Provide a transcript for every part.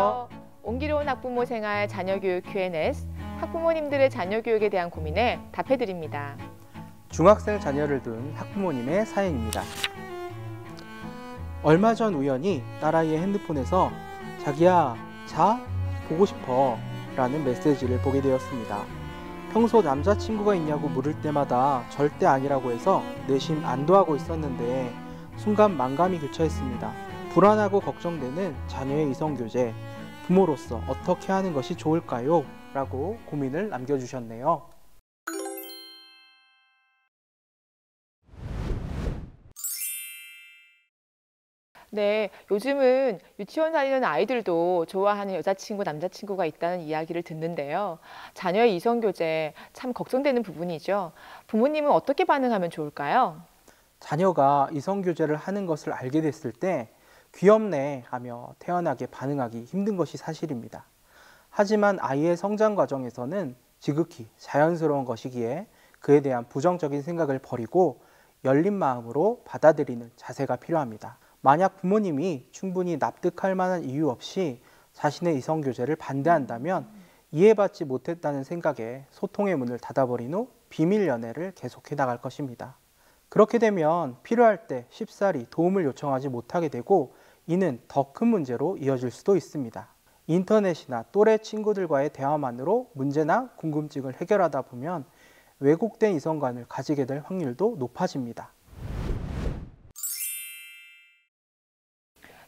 안녕하세요. 옹기로운 학부모 생활 자녀교육 Q&S, 학부모님들의 자녀교육에 대한 고민에 답해드립니다. 중학생 자녀를 둔 학부모님의 사연입니다. 얼마 전 우연히 딸아이의 핸드폰에서 자기야, 자? 보고 싶어 라는 메시지를 보게 되었습니다. 평소 남자친구가 있냐고 물을 때마다 절대 아니라고 해서 내심 안도하고 있었는데 순간 만감이 교차했습니다. 불안하고 걱정되는 자녀의 이성교제, 부모로서 어떻게 하는 것이 좋을까요? 라고 고민을 남겨주셨네요. 네, 요즘은 유치원 다니는 아이들도 좋아하는 여자친구, 남자친구가 있다는 이야기를 듣는데요. 자녀의 이성교제 참 걱정되는 부분이죠. 부모님은 어떻게 반응하면 좋을까요? 자녀가 이성교제를 하는 것을 알게 됐을 때 귀엽네 하며 태연하게 반응하기 힘든 것이 사실입니다. 하지만 아이의 성장 과정에서는 지극히 자연스러운 것이기에 그에 대한 부정적인 생각을 버리고 열린 마음으로 받아들이는 자세가 필요합니다. 만약 부모님이 충분히 납득할 만한 이유 없이 자신의 이성교제를 반대한다면 이해받지 못했다는 생각에 소통의 문을 닫아버린 후 비밀 연애를 계속해 나갈 것입니다. 그렇게 되면 필요할 때 쉽사리 도움을 요청하지 못하게 되고 이는 더 큰 문제로 이어질 수도 있습니다. 인터넷이나 또래 친구들과의 대화만으로 문제나 궁금증을 해결하다 보면 왜곡된 이성관을 가지게 될 확률도 높아집니다.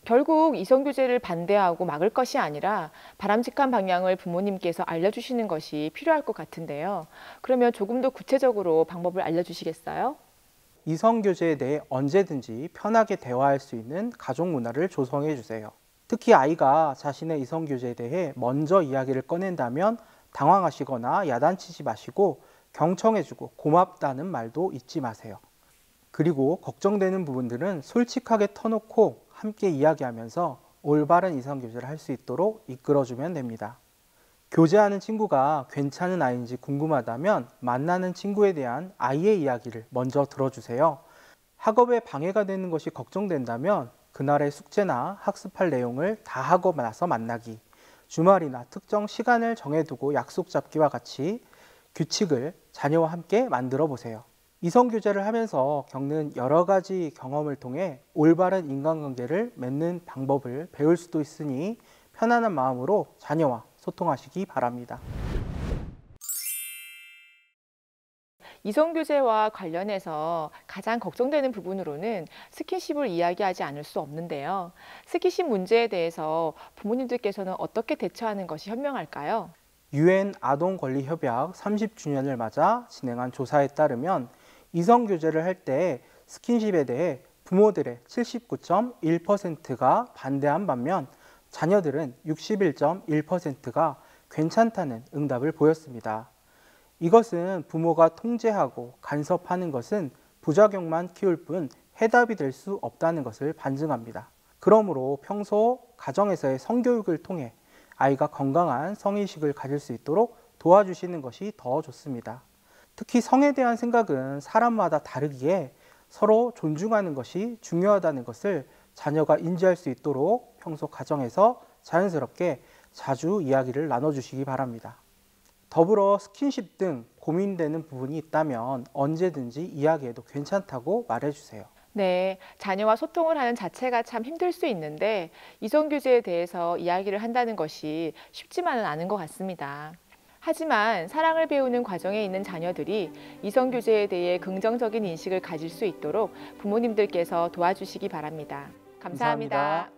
결국 이성교제를 반대하고 막을 것이 아니라 바람직한 방향을 부모님께서 알려주시는 것이 필요할 것 같은데요. 그러면 조금 더 구체적으로 방법을 알려주시겠어요? 이성교제에 대해 언제든지 편하게 대화할 수 있는 가족 문화를 조성해 주세요. 특히 아이가 자신의 이성교제에 대해 먼저 이야기를 꺼낸다면 당황하시거나 야단치지 마시고 경청해주고 고맙다는 말도 잊지 마세요. 그리고 걱정되는 부분들은 솔직하게 터놓고 함께 이야기하면서 올바른 이성교제를 할 수 있도록 이끌어주면 됩니다. 교제하는 친구가 괜찮은 아이인지 궁금하다면 만나는 친구에 대한 아이의 이야기를 먼저 들어주세요. 학업에 방해가 되는 것이 걱정된다면 그날의 숙제나 학습할 내용을 다 하고 나서 만나기, 주말이나 특정 시간을 정해두고 약속 잡기와 같이 규칙을 자녀와 함께 만들어 보세요. 이성교제를 하면서 겪는 여러 가지 경험을 통해 올바른 인간관계를 맺는 방법을 배울 수도 있으니 편안한 마음으로 자녀와 소통하시기 바랍니다. 이성교제와 관련해서 가장 걱정되는 부분으로는 스킨십을 이야기하지 않을 수 없는데요. 스킨십 문제에 대해서 부모님들께서는 어떻게 대처하는 것이 현명할까요? UN 아동권리협약 30주년을 맞아 진행한 조사에 따르면 이성교제를 할 때 스킨십에 대해 부모들의 79.1%가 반대한 반면 자녀들은 61.1%가 괜찮다는 응답을 보였습니다. 이것은 부모가 통제하고 간섭하는 것은 부작용만 키울 뿐 해답이 될 수 없다는 것을 반증합니다. 그러므로 평소 가정에서의 성교육을 통해 아이가 건강한 성인식을 가질 수 있도록 도와주시는 것이 더 좋습니다. 특히 성에 대한 생각은 사람마다 다르기에 서로 존중하는 것이 중요하다는 것을 자녀가 인지할 수 있도록 평소 가정에서 자연스럽게 자주 이야기를 나눠주시기 바랍니다. 더불어 스킨십 등 고민되는 부분이 있다면 언제든지 이야기해도 괜찮다고 말해주세요. 네, 자녀와 소통을 하는 자체가 참 힘들 수 있는데 이성교제에 대해서 이야기를 한다는 것이 쉽지만은 않은 것 같습니다. 하지만 사랑을 배우는 과정에 있는 자녀들이 이성교제에 대해 긍정적인 인식을 가질 수 있도록 부모님들께서 도와주시기 바랍니다. 감사합니다.